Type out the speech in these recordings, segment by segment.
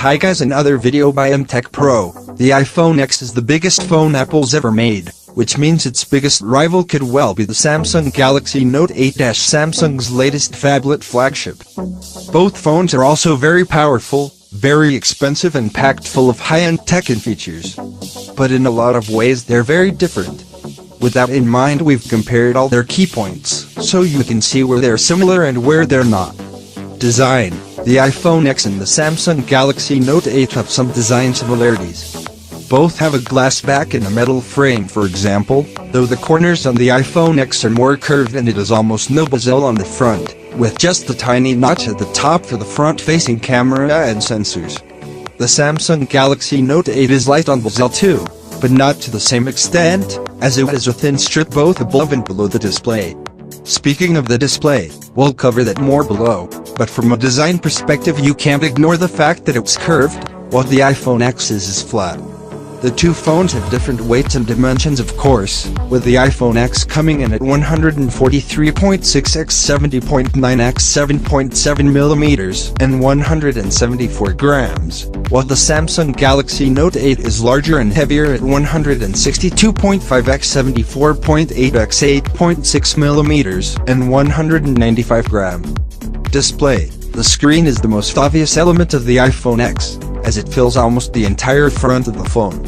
Hi guys, another video by MTech Pro. The iPhone X is the biggest phone Apple's ever made, which means its biggest rival could well be the Samsung Galaxy Note 8, Samsung's latest phablet flagship. Both phones are also very powerful, very expensive and packed full of high-end tech and features. But in a lot of ways they're very different. With that in mind, we've compared all their key points, so you can see where they're similar and where they're not. Design. The iPhone X and the Samsung Galaxy Note 8 have some design similarities. Both have a glass back and a metal frame, for example, though the corners on the iPhone X are more curved and it has almost no bezel on the front, with just a tiny notch at the top for the front-facing camera and sensors. The Samsung Galaxy Note 8 is light on bezel too, but not to the same extent, as it has a thin strip both above and below the display. Speaking of the display, we'll cover that more below, but from a design perspective you can't ignore the fact that it's curved, while the iPhone X is flat. The two phones have different weights and dimensions, of course, with the iPhone X coming in at 143.6 x 70.9 x 7.7 millimeters and 174 grams, while the Samsung Galaxy Note 8 is larger and heavier at 162.5 x 74.8 x 8.6 millimeters and 195 grams. Display. The screen is the most obvious element of the iPhone X, as it fills almost the entire front of the phone.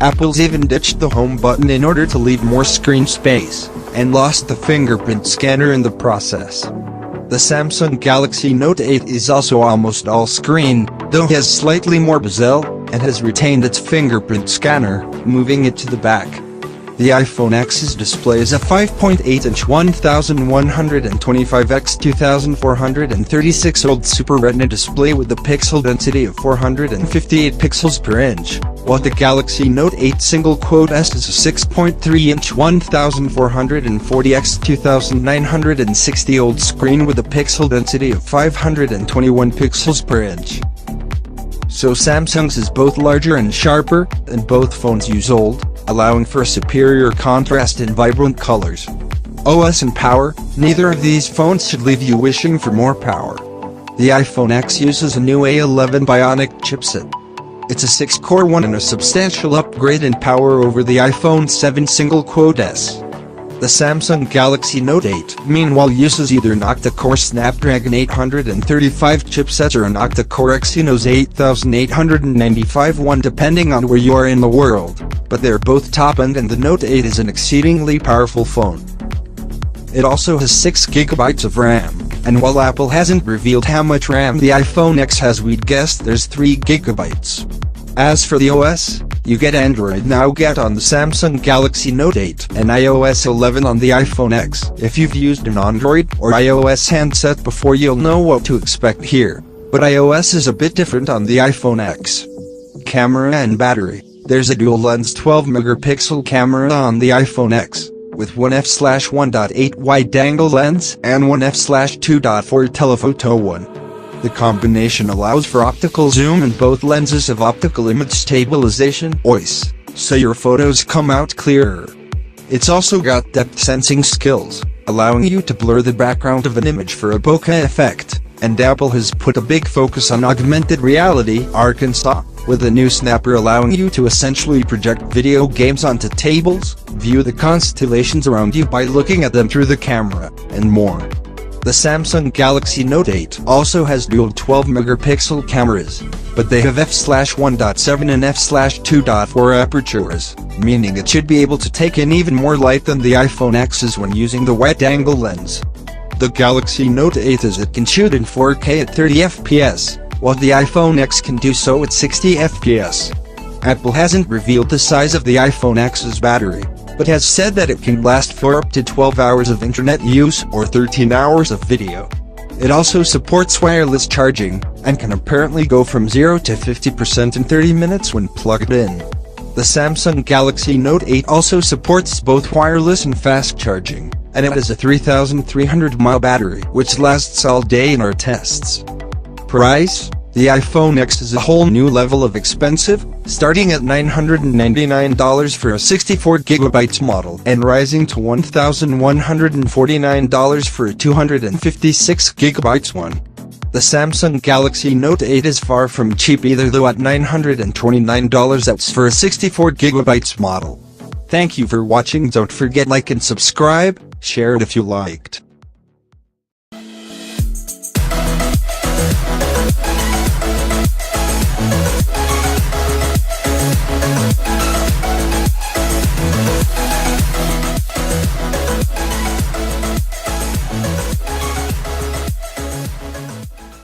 Apple's even ditched the home button in order to leave more screen space, and lost the fingerprint scanner in the process. The Samsung Galaxy Note 8 is also almost all screen, though it has slightly more bezel, and has retained its fingerprint scanner, moving it to the back. The iPhone X's display is a 5.8-inch 1125 x 2436 OLED Super Retina display with a pixel density of 458 pixels per inch, while the Galaxy Note 8 S is a 6.3-inch 1440 x 2960 OLED screen with a pixel density of 521 pixels per inch. So Samsung's is both larger and sharper, and both phones use OLED, allowing for superior contrast and vibrant colors. OS and power. Neither of these phones should leave you wishing for more power. The iPhone X uses a new A11 Bionic chipset. It's a 6-core one and a substantial upgrade in power over the iPhone 7 S. The Samsung Galaxy Note 8, meanwhile, uses either an octa-core Snapdragon 835 chipset or an octa-core Exynos 8895 one, depending on where you are in the world, but they're both top-end and the Note 8 is an exceedingly powerful phone. It also has 6GB of RAM, and while Apple hasn't revealed how much RAM the iPhone X has, we'd guess there's 3GB. As for the OS, you get Android Nougat on the Samsung Galaxy Note 8 and iOS 11 on the iPhone X. If you've used an Android or iOS handset before, you'll know what to expect here, but iOS is a bit different on the iPhone X. Camera and battery. There's a dual-lens 12-megapixel camera on the iPhone X, with one f/1.8 wide-angle lens and one f/2.4 telephoto one. The combination allows for optical zoom, and both lenses have optical image stabilization (OIS), so your photos come out clearer. It's also got depth sensing skills, allowing you to blur the background of an image for a bokeh effect, and Apple has put a big focus on augmented reality (Arkansas), with a new snapper allowing you to essentially project video games onto tables, view the constellations around you by looking at them through the camera, and more. The Samsung Galaxy Note 8 also has dual 12-megapixel cameras, but they have f/1.7 and f/2.4 apertures, meaning it should be able to take in even more light than the iPhone X's when using the wide-angle lens. The Galaxy Note 8 says it can shoot in 4K at 30 FPS, while the iPhone X can do so at 60 FPS. Apple hasn't revealed the size of the iPhone X's battery, but has said that it can last for up to 12 hours of internet use or 13 hours of video. It also supports wireless charging, and can apparently go from 0 to 50% in 30 minutes when plugged in. The Samsung Galaxy Note 8 also supports both wireless and fast charging, and it has a 3,300 mAh battery, which lasts all day in our tests. Price. The iPhone X is a whole new level of expensive, starting at $999 for a 64GB model and rising to $1,149 for a 256GB one. The Samsung Galaxy Note 8 is far from cheap either, though at $929 that's for a 64GB model. Thank you for watching. Don't forget like and subscribe, share it if you liked.